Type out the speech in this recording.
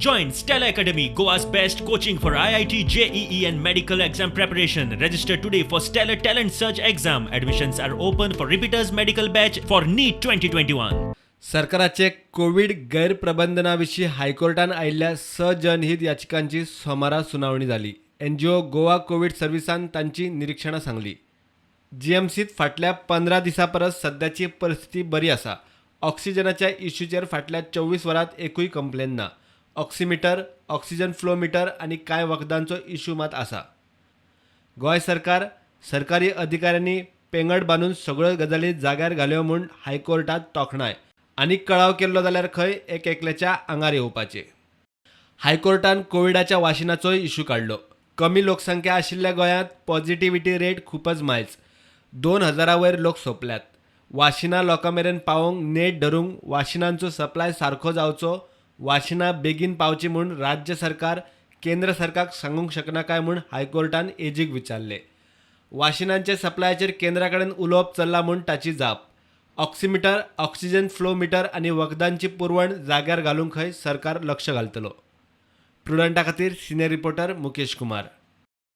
Join Stella Academy, Goa's best coaching for IIT, JEE and medical exam preparation. Register today for Stellar Talent Search exam. Admissions are open for repeaters medical batch for NEET 2021. सरकाराचे Covid गैरप्रबंधनाविषयी हायकोर्टान आयिल्ल्या सजनहित याचिकांची सोमारा सुनावणी जाली. NGO Goa Covid सर्व्हिसान तांची निरीक्षणां सांगली. GMCत फाटल्या 15 दिसां परस सध्याची परिस्थिती बरी आसा. ऑक्सिजनाच्या इश्यूचेर फाटल्या 24 वरांत एकूय कंप्लेन ना. ऑक्सिमीटर, ऑक्सिजन फ्लो मीटर आनी कांय वखदांचो इश्यू मात आसा. गोंय सरकार सरकारी अधिकाऱ्यांनी पेंगड बांदून सगळ्यो गजाली जाग्यार घाल्यो म्हूण हायकोर्टात तोखणाय आनी कळाव केल्लो जाल्यार खंय एकल्याच्या आंगार येवपाचें. हायकोर्टान कोविडाच्या वाशिनाचोय इश्यू काडलो. कमी लोकसंख्या आशिल्ल्या गोंयांत पॉझिटिव्हिटी रेट खूपच मायज. 2000 वयर लोक सोंपल्यात. वाशिना लोकां मेरेन पावोवंक नेट धरूंक वाशिनांचो सप्लाय सारको जावचो, वाशिना बेगीन पावची म्हूण राज्य सरकार केंद्र सरकाराक सांगूंक शकना काय म्हूण हायकोर्टान एजीक विचारले. वाशिनांचे सप्लायाचेर केंद्रा कडेन उलोवप चल्लां म्हूण ताची जाप. ऑक्सिमीटर, ऑक्सिजन फ्लो मीटर आनी वखदांची पुरवण जाग्यार घालूंक खंय सरकार लक्ष घालतलो. प्रुडंटा खातीर सिनियर रिपोर्टर मुकेश कुमार.